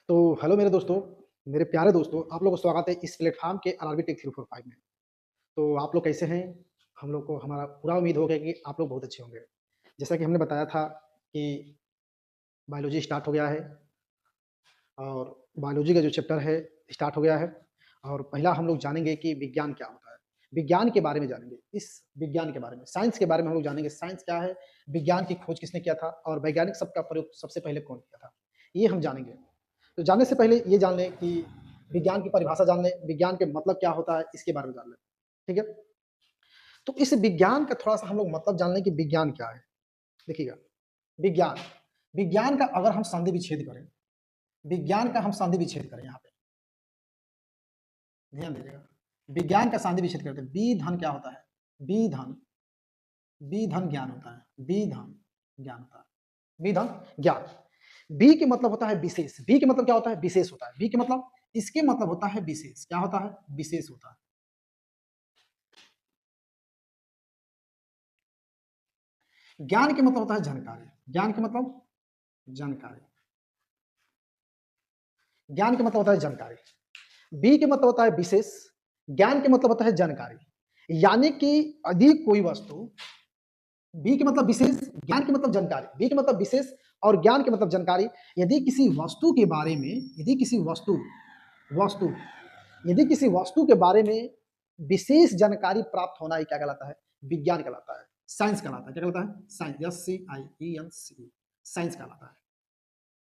तो हेलो मेरे दोस्तों, मेरे प्यारे दोस्तों, आप लोगों को स्वागत है इस प्लेटफ़ॉर्म के आरआरबी टेक 345 में। तो आप लोग कैसे हैं? हम लोग को हमारा पूरा उम्मीद हो गया कि आप लोग बहुत अच्छे होंगे। जैसा कि हमने बताया था कि बायोलॉजी स्टार्ट हो गया है और बायोलॉजी का जो चैप्टर है स्टार्ट हो गया है और पहला हम लोग जानेंगे कि विज्ञान क्या होता है? विज्ञान के बारे में जानेंगे, इस विज्ञान के बारे में, साइंस के बारे में हम लोग जानेंगे, साइंस क्या है? विज्ञान की खोज किसने किया था और वैज्ञानिक शब्द का प्रयोग सबसे पहले कौन किया था? ये हम जानेंगे। तो जानने से पहले ये जान लें कि विज्ञान की परिभाषा जान लें, विज्ञान के मतलब क्या होता है, इसके बारे में जान लें। ठीक है? तो इस विज्ञान का थोड़ा-सा हम लोग मतलब जान लें कि विज्ञान क्या है? देखिएगा, विज्ञान, विज्ञान का अगर हम संधि विच्छेद करें, विज्ञान का हम संधि विच्छेद करें यहाँ पे, ध्यान दीजिएगा। विज्ञान का संधि विच्छेद करते हैं, विधन क्या होता है? विधन, विधन ज्ञान होता है, विधन ज्ञान होता है, विधन ज्ञान। बी के मतलब होता है विशेष, बी के मतलब क्या होता है? विशेष होता है, बी के मतलब इसके मतलब होता है विशेष, क्या होता है? विशेष होता है। ज्ञान के मतलब होता है जानकारी, ज्ञान के मतलब जानकारी, ज्ञान के मतलब होता है जानकारी। बी के मतलब होता है विशेष, ज्ञान के मतलब होता है जानकारी। यानी कि यदि कोई वस्तु, बी के मतलब विशेष, ज्ञान के मतलब जानकारी, बी के मतलब विशेष और ज्ञान के मतलब जानकारी। यदि किसी वस्तु के बारे में, यदि किसी वस्तु वस्तु यदि किसी वस्तु के बारे में विशेष जानकारी प्राप्त होना, ये क्या कहलाता है? विज्ञान कहलाता है, साइंस कहलाता है। क्या कहलाता है? साइंस, SCIENCE, साइंस कहलाता है।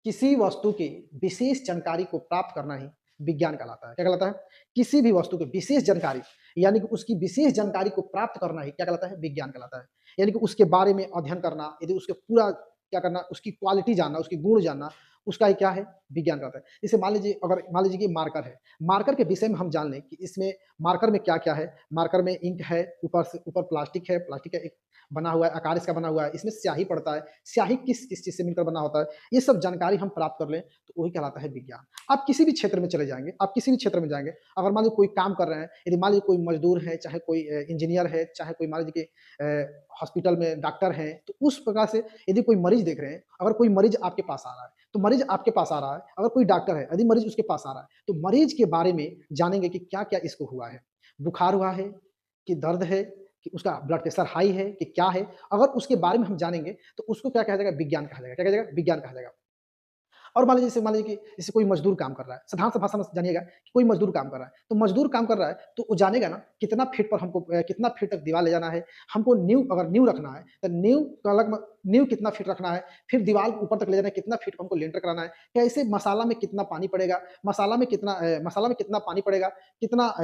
किसी वस्तु की विशेष जानकारी को प्राप्त करना ही विज्ञान कहलाता है। क्या कहलाता है? किसी भी वस्तु की विशेष जानकारी, यानी कि उसकी विशेष जानकारी को प्राप्त करना ही क्या कहलाता है? विज्ञान कहलाता है। यानी कि उसके बारे में अध्ययन करना, यदि उसके पूरा क्या करना, उसकी क्वालिटी जानना, उसकी गुण जानना, उसका ही क्या है? विज्ञान कहलाता है। जैसे मान लीजिए कि मार्कर है, मार्कर के विषय में हम जान लें कि इसमें मार्कर में क्या-क्या है। मार्कर में इंक है, ऊपर से ऊपर प्लास्टिक है, प्लास्टिक का एक बना हुआ है, आकार इसका बना हुआ है, इसमें स्याही पड़ता है, स्याही किस-किस चीज़ से मिलकर बना होता है, ये सब जानकारी हम प्राप्त कर लें, तो वही कहलाता है विज्ञान। आप किसी भी क्षेत्र में चले जाएँगे, आप किसी भी क्षेत्र में जाएँगे, अगर मान लीजिए कोई काम कर रहे हैं, यदि मान लीजिए कोई मज़दूर है, चाहे कोई इंजीनियर है, चाहे कोई मान लीजिए कि हॉस्पिटल में डॉक्टर हैं, तो उस प्रकार से यदि कोई मरीज़ देख रहे हैं, अगर कोई मरीज़ आपके पास आ रहा है, तो मरीज़ आपके पास आ रहा है, अगर कोई डॉक्टर है, यदि मरीज़ उसके पास आ रहा है, तो मरीज़ के बारे में जानेंगे कि क्या-क्या इसको हुआ है। बुखार हुआ है, कि दर्द है, कि उसका ब्लड प्रेशर हाई है, कि क्या है? अगर उसके बारे में हम जानेंगे, तो उसको क्या कहा जाएगा? विज्ञान कहा जाएगा। क्या कहा जाएगा? विज्ञान कहा जाएगा। और मान लीजिए कि जैसे कोई मज़दूर काम कर रहा है, साधारण सा भाषा में जानिएगा कि कोई मज़दूर काम कर रहा है, तो मज़दूर काम कर रहा है, तो वो जानेगा ना कितना फीट पर हमको कितना फीट तक दीवार ले जाना है, हमको नींव रखना है, तो नींव कितना फीट रखना है, फिर दीवार ऊपर तक ले जाना है, कितना फीट हमको लिंटर कराना है, कैसे मसाला में कितना पानी पड़ेगा, मसाला में कितना पानी पड़ेगा, कितना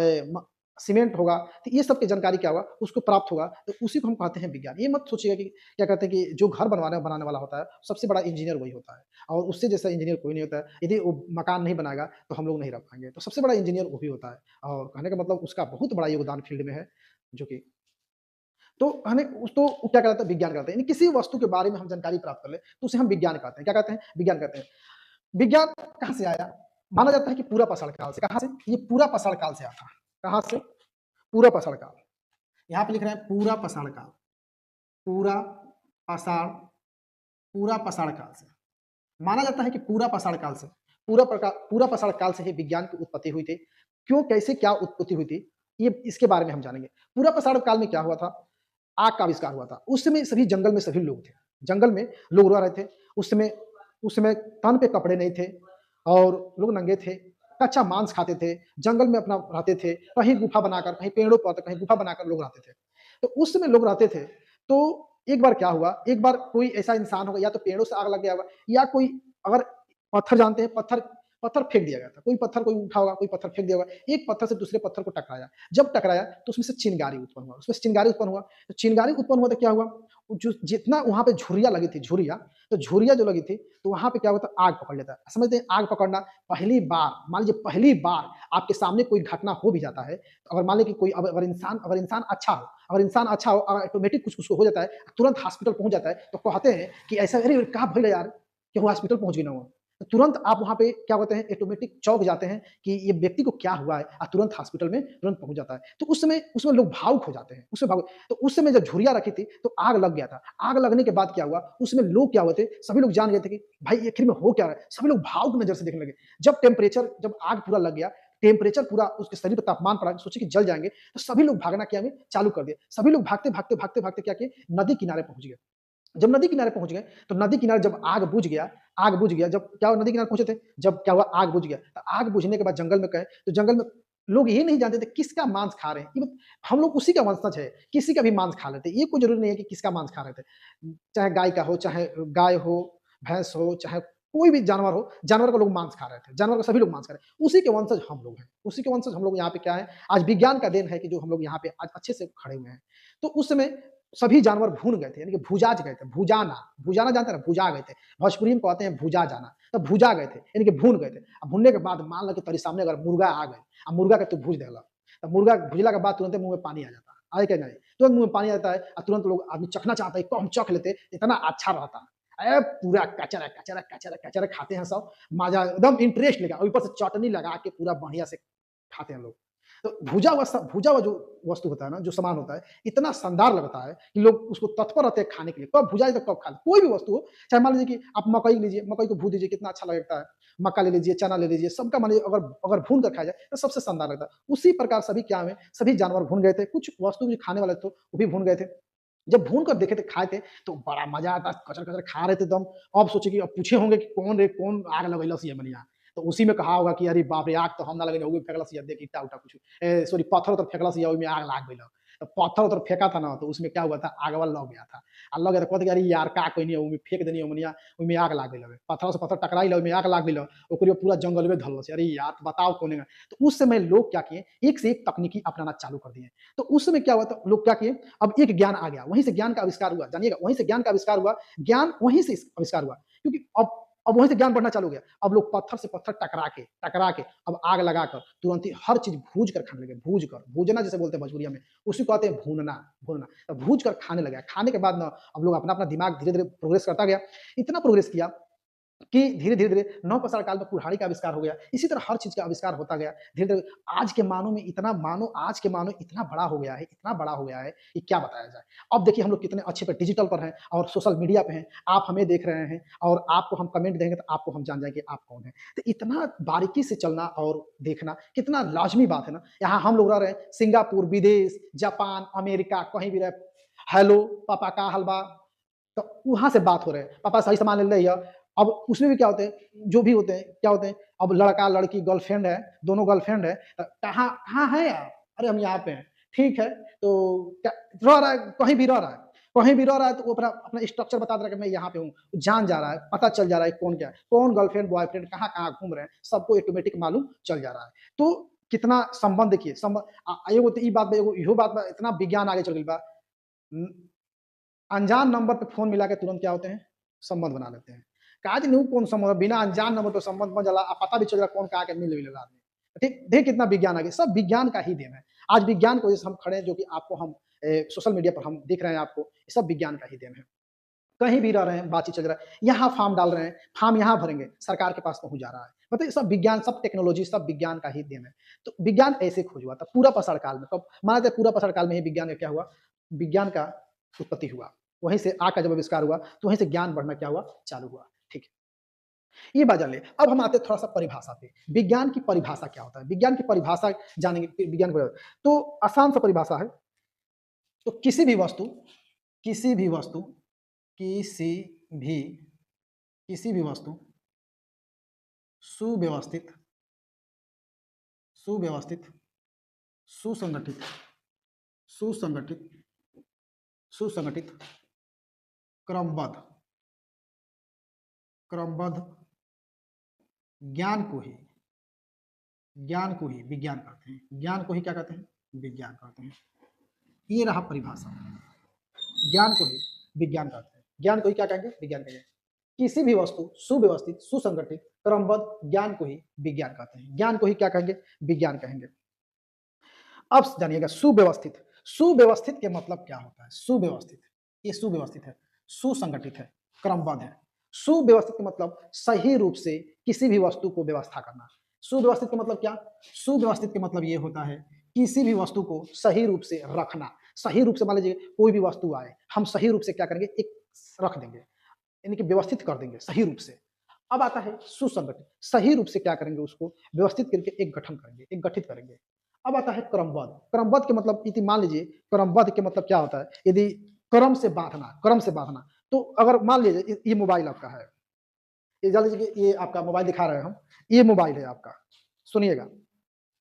सीमेंट होगा, तो ये सब की जानकारी क्या होगा, उसको प्राप्त होगा, तो उसी को हम कहते हैं विज्ञान। ये मत सोचिएगा कि क्या कहते हैं कि जो घर बनाने वाला होता है, सबसे बड़ा इंजीनियर वही होता है। और उससे जैसा इंजीनियर कोई नहीं होता है। यदि वो मकान नहीं बनाएगा, तो हम लोग नहीं रह पाएँगे। तो सबसे बड़ा इंजीनियर वो ही होता है और कहने का मतलब उसका बहुत बड़ा योगदान फील्ड में है, जो कि तो कहने उस तो वो क्या कहलाता है? विज्ञान कहलाता है। यानी किसी वस्तु के बारे में हम जानकारी प्राप्त कर लें, तो उसे हम विज्ञान कहते हैं। क्या कहते हैं? विज्ञान कहते हैं। विज्ञान कहाँ से आया? माना जाता है कि पूरा पाषाण काल से। कहाँ से? ये पूरा पाषाण काल से आया था। कहाँ से? पूरा पाषाण काल। यहाँ पे लिख रहे हैं पूरा पाषाण काल। पूरा पाषाण पूरा पाषाण काल से। माना जाता है कि पूरा पाषाण काल से ही विज्ञान की उत्पत्ति हुई थी। क्यों, कैसे, क्या उत्पत्ति हुई थी, ये इसके बारे में हम जानेंगे। पूरा पाषाण काल में क्या हुआ था? आग का आविष्कार हुआ था। उस समय सभी जंगल में सभी लोग थे। जंगल में लोग रह रहे थे। उस समय तन पे कपड़े नहीं थे और लोग नंगे थे। कच्चा मांस खाते थे, जंगल में अपना रहते थे, कहीं गुफा बनाकर, कहीं पेड़ों पर, तो कहीं गुफा बनाकर लोग रहते थे। तो उस समय लोग रहते थे, तो एक बार क्या हुआ, एक बार कोई ऐसा इंसान होगा, या तो पेड़ों से आग लग गया होगा, या कोई अगर पत्थर जानते हैं, पत्थर पत्थर फेंक दिया गया था। कोई पत्थर कोई उठा होगा, कोई पत्थर फेंक दिया होगा। एक पत्थर से दूसरे पत्थर को टकराया। जब टकराया तो उसमें से चिंगारी उत्पन्न हुआ। उसमें से चिंगारी उत्पन्न हुआ, तो चिंगारी उत्पन्न हुआ तो क्या हुआ, जो जितना वहाँ पे झुर्रियाँ लगी थी, तो झुर्रियाँ जो लगी थी, तो वहाँ पे क्या होता है, आग पकड़ लेता है। समझते हैं आग पकड़ना, पहली बार, मान लीजिए पहली बार आपके सामने कोई घटना हो भी जाता है, तो अगर मान लें कि कोई अगर इंसान अच्छा हो, अगर ऑटोमेटिक कुछ उसको हो जाता है, तुरंत हॉस्पिटल पहुँच जाता है, तो कहते हैं कि ऐसा, अरे! का भइल यार, कि हॉस्पिटल पहुँच गई ना वो। तो तुरंत आप वहाँ पे क्या होते हैं, ऑटोमेटिक चौंक जाते हैं कि ये व्यक्ति को क्या हुआ है, तुरंत हॉस्पिटल में तुरंत पहुँच जाता है। तो उस समय उसमें लोग भावुक हो जाते हैं, उसमें भावुक। तो उस समय जब झुर्रियाँ रखी थी, तो आग लग गया था। आग लगने के बाद क्या हुआ, उसमें लोग क्या हुए थे, सभी लोग जान गए थे कि भाई ये आखिर में हो क्या रहा है? सभी लोग भावुक नज़र से देखने लगे। जब आग पूरा लग गया, टेम्परेचर पूरा उसके शरीर पे तापमान पड़ा, सोचे कि जल जाएँगे, तो सभी लोग भागना क्या हुए, चालू कर दिए। सभी लोग भागते-भागते क्या किए, नदी किनारे पहुँच गए। जब नदी किनारे पहुँच गए, तो नदी किनारे जब आग बुझ गया, जब क्या हुआ, नदी किनारे पहुँचे थे, जब क्या हुआ, आग बुझ गया। तो आग बुझने के बाद जंगल में गए, तो जंगल में लोग ये नहीं जानते थे किसका मांस खा रहे हैं। ये मत हम लोग उसी का वंशज है, किसी का भी मांस खा लेते हैं। ये कोई ज़रूरी नहीं है कि किसका मांस खा रहे थे। चाहे गाय का हो, चाहे गाय हो, भैंस हो, चाहे कोई भी जानवर हो, जानवर का लोग मांस खा रहे थे। जानवर का सभी लोग मांस खा रहे हैं। उसी के वंशज हम लोग हैं। उसी के वंशज हम लोग यहाँ पे क्या है, आज विज्ञान का देन है कि जो हम लोग यहाँ पे आज अच्छे से खड़े हुए हैं। तो उस समय सभी जानवर भून गए थे, यानी कि भुजा गए थे, भुजाना जानते हैं ना, भुजा गए थे। भोजपुरी में कहते हैं भुजा जाना, तो भुजा गए थे, यानी कि भून गए थे। अब भूनने के बाद मान लो कि तेरे सामने अगर मुर्गा आ गए, अब मुर्गा के तू भूज देला, तो मुर्गा भुजला के बाद तुरंत मुँह में पानी आ जाता है। आए कि नहीं? तुरंत मुँह में पानी आ जाता है और तुरंत लोग आदमी चखना चाहता है, इसको हम चख लेते, इतना अच्छा रहता है। पूरा कचरा खाते हैं सब, मज़ा एकदम इंटरेस्ट लेगा, और ऊपर से चटनी लगा के पूरा बढ़िया से खाते हैं लोग। तो भुजा हुआ जो वस्तु होता है ना, जो सामान होता है, इतना शानदार लगता है कि लोग उसको तत्पर रहते हैं खाने के लिए। कब भुजाए तो कब खा लें। कोई भी वस्तु हो, चाहे मान लीजिए कि आप मकई लीजिए, मकई को भून दीजिए, कितना अच्छा लगता है। मक्का ले लीजिए, चना ले लीजिए, सबका मान लीजिए अगर अगर भून कर खाया जाए, तो सबसे शानदार लगता है। उसी प्रकार सभी क्या हुए, सभी जानवर भून गए थे, कुछ वस्तु जो खाने वाले थे, वो भी भून गए थे। जब भून कर देखे थे, खाए थे, तो बड़ा मज़ा आता, कचर-कचर खा रहे थे एकदम। अब सोचिए कि अब पूछे होंगे कि कौन रे कौन आग लगइलस ये मनिया। तो उसी में कहा होगा कि अरे बाप रे! आग तो हम ना लगइले, ओमे फेकलस या देख ईटा-उटा कुछ, सॉरी पत्थर-उत्थर फेकलस या ओइमे आग लाग गइल। तो पत्थर-उत्थर फेंका था ना, तो उसमें क्या हुआ था, आगवा लग गया था। लग गया तो कहत कि अरे यार का कइनी ओमे फेंक देनी ओमनिया, ओइमे आग लाग गइल हवे। पत्थर से पत्थर टकराइल, ओइमे आग लाग गइल। ओकरे पूरा जंगलवे धलस। अरे यार बताओ कौन है? तो उस समय लोग क्या किए, एक से एक तकनीकी अपनाना चालू कर दिए। तो उस समय क्या हुआ था, लोग क्या किए, अब एक ज्ञान आ गया, वहीं से ज्ञान का आविष्कार हुआ, जानिएगा वहीं से ज्ञान का आविष्कार हुआ, ज्ञान वहीं से आविष्कार हुआ, क्योंकि अब वहीं से ज्ञान बढ़ना चालू हो गया। अब लोग पत्थर से पत्थर टकरा के अब आग लगाकर तुरंत ही हर चीज़ भूज कर खाने लगे, भूजना जिसे बोलते हैं भोजपुरिया में, उसी को कहते हैं भूनना। तो भूज कर खाने लगे, खाने के बाद ना अब लोग अपना-अपना दिमाग धीरे-धीरे प्रोग्रेस करता गया, इतना प्रोग्रेस किया कि धीरे-धीरे नवपाषाण काल में कुल्हाड़ी का आविष्कार हो गया। इसी तरह हर चीज़ का आविष्कार होता गया। धीरे-धीरे आज के मानव इतना बड़ा हो गया है, इतना बड़ा हो गया है कि क्या बताया जाए। अब देखिए हम लोग कितने अच्छे पे डिजिटल पर हैं और सोशल मीडिया पे हैं। आप हमें देख रहे हैं और आपको हम कमेंट देंगे, तो आपको हम जान जाएँगे आप कौन हैं। तो इतना बारीकी से चलना और देखना कितना लाज़मी बात है ना। यहाँ हम लोग रह रहे हैं सिंगापुर, विदेश, जापान, अमेरिका, कहीं भी रहे, हेलो पापा का हाल बा? तो वहाँ से बात हो रहे हैं, पापा सही सामान ले लिया। अब उसमें भी क्या होते हैं, जो भी होते हैं, क्या होते हैं, अब लड़का-लड़की गर्लफ्रेंड है, दोनों गर्लफ्रेंड है, कहाँ कहाँ हैं आप? अरे हम यहाँ पे हैं। ठीक है, तो क्या रह रहा है, कहीं भी रह रहा है, तो वो अपना अपना स्ट्रक्चर बता दे रहा है कि मैं यहाँ पे हूँ। जान जा रहा है, पता चल जा रहा है कौन क्या है, कौन गर्लफ्रेंड, बॉयफ्रेंड कहाँ-कहाँ घूम रहे हैं, सबको ऑटोमेटिक मालूम चल जा रहा है। तो कितना संबंध देखिए, एगो तो ई बात बा, एगो इहो बात बा, इतना विज्ञान आगे चल गइल बा। उम, अनजान नंबर पे फ़ोन मिला के तुरंत क्या होते हैं, संबंध बना लेते हैं। का जानी उ कौन संबंध, बिना अनजान नंबर पे संबंध बन जाला, पता भी चल जाला कौन कहाँ के मिल गइल आदमी। ठीक, देखिए कितना विज्ञान आ गया, सब विज्ञान का ही देन है। आज विज्ञान की वजह से हम खड़े हैं, जो कि आपको हम सोशल मीडिया पर हम दिख रहे हैं आपको, ये सब विज्ञान का ही देन है। कहीं भी रह रहे हैं, बातचीत चल रहा है, यहाँ फॉर्म डाल रहे हैं, फॉर्म यहाँ भरेंगे, सरकार के पास पहुँच जा रहा है। मतलब सब विज्ञान, सब टेक्नोलॉजी, सब विज्ञान का ही देन है। तो विज्ञान ऐसे खोज हुआ था, पूरा पाषाण काल में, कब माना जाए पूरा पाषाण काल में ही विज्ञान का क्या हुआ, विज्ञान का उत्पत्ति हुआ। वहीं से आग का जब आविष्कार हुआ, तो वहीं से ज्ञान बढ़ना क्या हुआ, चालू हुआ। ठीक है, ये बात जान लें। अब हम आते हैं थोड़ा-सा परिभाषा पे। विज्ञान की परिभाषा क्या होता है? विज्ञान की परिभाषा जानेंगे कि विज्ञान तो आसान सा परिभाषा है। तो किसी भी वस्तु किसी भी किसी भी वस्तु सुव्यवस्थित सुव्यवस्थित, सुसंगठित सुसंगठित सुसंगठित, क्रमबद्ध क्रमबद्ध ज्ञान को ही विज्ञान कहते हैं। ज्ञान को ही क्या कहते हैं? विज्ञान कहते हैं। ये रहा परिभाषा। ज्ञान को ही विज्ञान कहते हैं। ज्ञान को ही क्या कहेंगे? विज्ञान कहेंगे। किसी भी वस्तु सुव्यवस्थित, सुसंगठित, क्रमबद्ध ज्ञान को ही विज्ञान कहते हैं। ज्ञान को ही क्या कहेंगे? विज्ञान कहेंगे। अब जानिएगा सुव्यवस्थित। सुव्यवस्थित के मतलब क्या होता है? सुव्यवस्थित, ये सुव्यवस्थित है, सुसंगठित है, क्रमबद्ध है। सुव्यवस्थित का मतलब सही रूप से किसी भी वस्तु को व्यवस्था करना। सुव्यवस्थित का मतलब क्या? सुव्यवस्थित का मतलब ये होता है किसी भी वस्तु को सही रूप से रखना। सही रूप से मान लीजिए कोई भी वस्तु आए, हम सही रूप से क्या करेंगे, एक रख देंगे, यानी कि व्यवस्थित कर देंगे सही रूप से। अब आता है सुसंगठित, सही रूप से क्या करेंगे, उसको व्यवस्थित करके एक गठन करेंगे, एक गठित करेंगे। अब आता है क्रमबद्ध। क्रमबद्ध के मतलब यदि मान लीजिए, क्रमबद्ध के मतलब क्या होता है, यदि क्रम से बांधना, क्रम से बांधना। तो अगर मान लीजिए ये मोबाइल आपका है, ये जान लीजिए कि ये आपका मोबाइल दिखा रहे हैं हम, ये मोबाइल है आपका, सुनिएगा,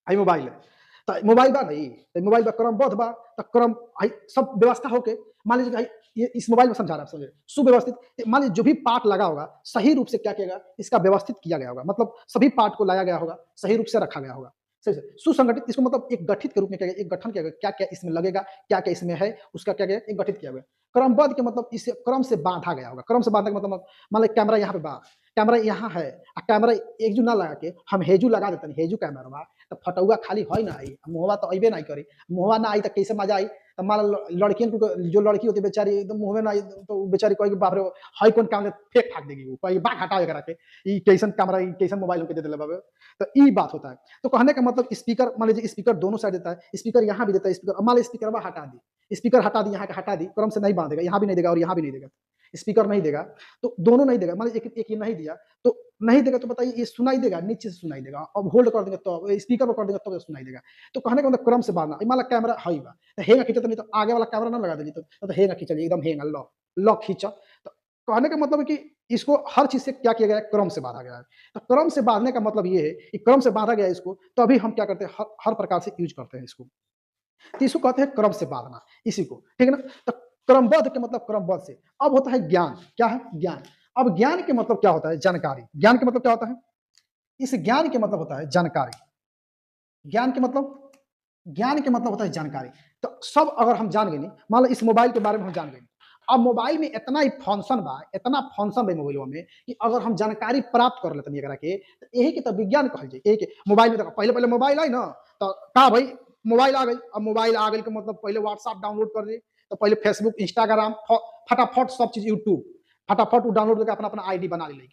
आई मोबाइल है। तो मोबाइल बा नहीं, तो मोबाइल बा क्रमबद्ध बा, तो क्रम आई सब व्यवस्था होके, मान लीजिए भाई ये इस मोबाइल में समझा रहा है, समझिए सुव्यवस्थित, मान लीजिए जो भी पार्ट लगा होगा सही रूप से क्या किया, इसका व्यवस्थित किया गया होगा, मतलब सभी पार्ट को लाया गया होगा, सही रूप से रखा गया होगा। सही से सुसंगठित, इसको मतलब एक गठित के रूप में किया गया, एक गठन किया गया, क्या क्या इसमें लगेगा, क्या क्या इसमें है, उसका क्या गया, एक गठित किया गया। क्रमबद्ध के मतलब इसे क्रम से बांधा गया होगा। क्रम से बांधने का मतलब मान लीजिए कैमरा यहाँ पे बा, कैमरा यहाँ है, कैमरा एक जू ना लगा के हम हेजू लगा देते, हेजू कैमरा बा, तो फटौआ खाली है ना आई, मुहवा तो अबे नहीं करी, मुहवा ना आई तो कैसे मजा आई। तो मान लड़कियन को, जो लड़की होती है बेचारी एकदम मुंह में ना आई, तो बेचारी कोई बाप रे हाई कौन कैमरा फेंक फाक देगी, वो कोई बात हटावे करा के, ई कैसन कैमरा, ई कैसन मोबाइल होके दे देले बाबे। तो ई बात होता है। तो कहने का मतलब स्पीकर, मान लीजिए स्पीकर दोनों साइड देता है, स्पीकर यहाँ भी देता है, स्पीकर मान लीजिए स्पीकर हटा दी, स्पीकर हटा दी, यहाँ का हटा दी, क्रम से नहीं बांधेगा, यहाँ भी नहीं देगा और यहाँ भी नहीं देगा, स्पीकर नहीं देगा, तो दोनों नहीं देगा। मान लीजिए एक ये नहीं दिया, तो नहीं देगा, तो बताइए ये सुनाई देगा, नीचे से सुनाई देगा, अब होल्ड कर देंगे तो स्पीकर पर कर देंगे तो सुनाई देगा। तो कहने का मतलब क्रम से बांधना। मान लो कैमरा है बा, तो हेंगा खींचा, तो नहीं तो आगे वाला कैमरा ना लगा दीजिए, तो हेंगा खींचा एकदम, हेंगा लॉक लॉक खींचा। तो कहने का मतलब है कि इसको हर चीज से क्या किया गया है, क्रम से बांधा गया है। तो क्रम से बांधने का मतलब ये है कि क्रम से बांधा गया है इसको, तो अभी हम क्या करते हैं, हर प्रकार से यूज करते हैं इसको। तो इसको कहते हैं क्रम से बांधना, इसी को, ठीक है ना। तो क्रमबद्ध के मतलब क्रमबद्ध से। अब होता है ज्ञान, क्या है ज्ञान। अब ज्ञान के मतलब क्या होता है, जानकारी। ज्ञान के मतलब क्या होता है, इस ज्ञान के मतलब होता है जानकारी। ज्ञान के मतलब, ज्ञान के मतलब होता है जानकारी। तो सब अगर हम जान गए नहीं, मान लो इस मोबाइल के बारे में हम जान गए, अब मोबाइल में इतना ही फंक्शन बा, इतना फंक्शन बा मोबाइल में, कि अगर हम जानकारी प्राप्त कर लेते एकरा के, तो यही के तो विज्ञान कहल जाए। यही के मोबाइल में देखो, पहले पहले मोबाइल आई ना, तो का भाई मोबाइल आ गई। अब मोबाइल आ गई के मतलब पहले व्हाट्सएप डाउनलोड कर दी, तो पहले फेसबुक, इंस्टाग्राम, फटाफट सब चीज, यूट्यूब फटाफट डाउनलोड करके अपना अपना आईडी बना ली,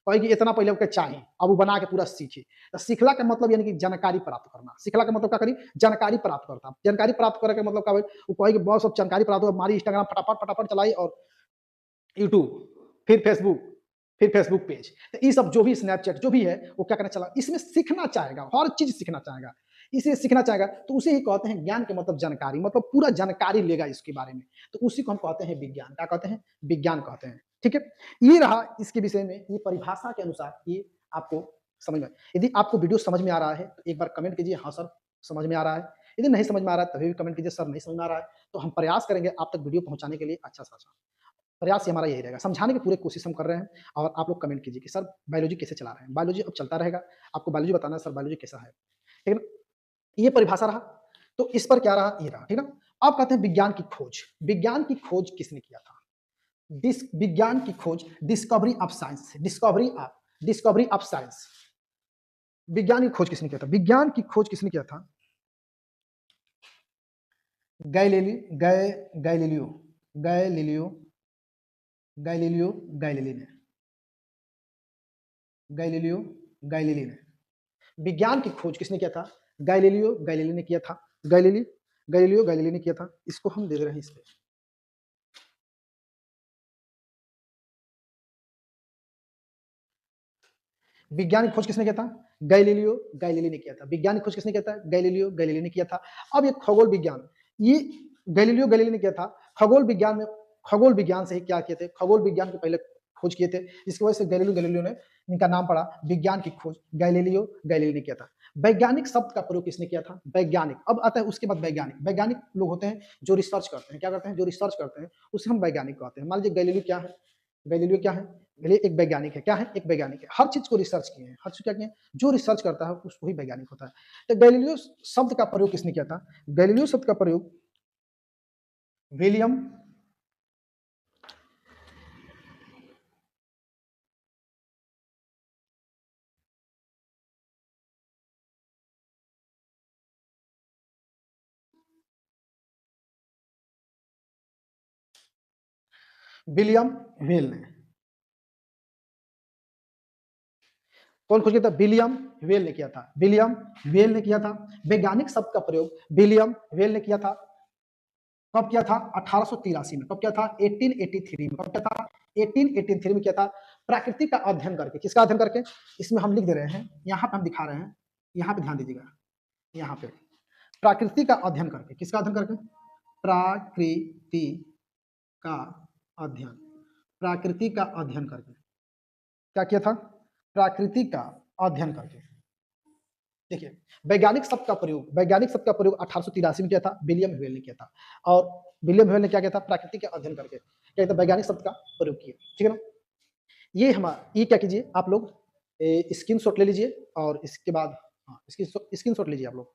कहे कि इतना पहले ओके चाहिए, अब वो बना के पूरा सीखी। तो सीखला का मतलब यानी कि जानकारी प्राप्त करना। सीखला का मतलब क्या करी, जानकारी प्राप्त करता। जानकारी प्राप्त करे के मतलब क्या, वो कहे कि बहुत सब जानकारी प्राप्त हो, हमारी इंस्टाग्राम फटाफट फटाफट चलाई, और यूट्यूब, फिर फेसबुक, फिर फेसबुक पेज, तो ये सब जो भी स्नैपचैट जो भी है, वो क्या करना चला, इसमें सीखना चाहेगा, हर चीज सीखना चाहेगा, इसे सीखना चाहेगा। तो उसे ही कहते हैं ज्ञान के मतलब जानकारी, मतलब पूरा जानकारी लेगा इसके बारे में, तो उसी को हम कहते हैं विज्ञान। क्या कहते हैं, विज्ञान कहते हैं, ठीक है। ये रहा इसके विषय में, ये परिभाषा के अनुसार ये आपको समझ में। यदि आपको वीडियो समझ में आ रहा है तो एक बार कमेंट कीजिए, हाँ सर समझ में आ रहा है। यदि नहीं समझ में आ रहा है तभी भी कमेंट कीजिए, सर नहीं समझ में आ रहा है। तो हम प्रयास करेंगे आप तक वीडियो पहुंचाने के लिए अच्छा सा अच्छा। प्रयास ही हमारा यही रहेगा, समझाने की पूरी कोशिश हम कर रहे हैं। और आप लोग कमेंट कीजिए कि सर बायोलॉजी कैसे चला रहे हैं। बायोलॉजी अब चलता रहेगा, आपको बायोलॉजी बताना है, सर बायोलॉजी कैसा है, ठीक है ना। ये परिभाषा रहा। तो इस पर क्या रहा, ये रहा, ठीक है ना। अब कहते हैं विज्ञान की खोज। विज्ञान की खोज किसने किया था, विज्ञान की खोज, discovery of science, discovery of science. विज्ञान की खोज किसने किया था, विज्ञान की खोज किसने किया था, गैलीलियो, गैलीलियो, गैलीलियो, गैलीली ने, गैलीलियो गैलीली ने। विज्ञान की खोज किसने किया था, गैलीलियो गैलीली ने किया था। गैलीलियो गैलीली ने किया था। इसको हम दे रहे हैं इस पे। विज्ञान की खोज किसने किया था, गैलीलियो गैलीली ने किया था। विज्ञान की खोज किसने किया था, गैलीलियो गैलीली ने किया था। अब ये खगोल विज्ञान, ये गैलीलियो गैलीली ने किया था। खगोल विज्ञान में, खगोल विज्ञान से ही क्या किए थे, खगोल विज्ञान के पहले खोज किए थे, जिसकी वजह से गैलीलियो गैलीलियो ने, इनका नाम पड़ा विज्ञान की खोज, गैलीलियो गैलीली ने किया था। वैज्ञानिक शब्द का प्रयोग किसने किया था, वैज्ञानिक। अब आता है उसके बाद वैज्ञानिक। वैज्ञानिक लोग होते हैं जो रिसर्च करते हैं, क्या करते हैं, जो रिसर्च करते हैं, उसे हम वैज्ञानिक कहते हैं। मान लीजिए गैलीलियो क्या है, गैलीलियो क्या है, गैलीलियो एक वैज्ञानिक है। क्या है, एक वैज्ञानिक है, हर चीज को रिसर्च किए हैं, हर चीज क्या किए हैं, जो रिसर्च करता है उसको ही वैज्ञानिक होता है। तो गैलीलियो शब्द का प्रयोग किसने किया था, गैलीलियो शब्द का प्रयोग विलियम, विलियम व्हेल ने, कौन खोज किया था? विलियम व्हेल ने किया था। विलियम व्हेल ने किया था। वैज्ञानिक शब्द का प्रयोग विलियम व्हेल ने किया था। कब किया था? 1883 में। कब किया था? 1883 में। कब किया था? 1883 में किया था। प्रकृति का अध्ययन करके। किसका अध्ययन करके? इसमें हम लिख दे रहे हैं, यहाँ पे हम दिखा रहे हैं, यहाँ पे ध्यान दीजिएगा, यहाँ पे प्रकृति का अध्ययन करके। किसका अध्ययन करके? प्रकृति का अध्ययन। प्रकृति का अध्ययन करके क्या किया था? प्रकृति का अध्ययन करके। देखिए, वैज्ञानिक शब्द का प्रयोग 1883 में किया था, विलियम व्हेल ने किया था। और विलियम व्हेल ने क्या किया था? प्रकृति के अध्ययन करके क्या किया था? वैज्ञानिक शब्द का प्रयोग किया। ठीक है ना? ये ये क्या कीजिए आप लोग, स्क्रीनशॉट ले लीजिए और इसके बाद, हाँ, स्क्रीनशॉट लीजिए आप लोग।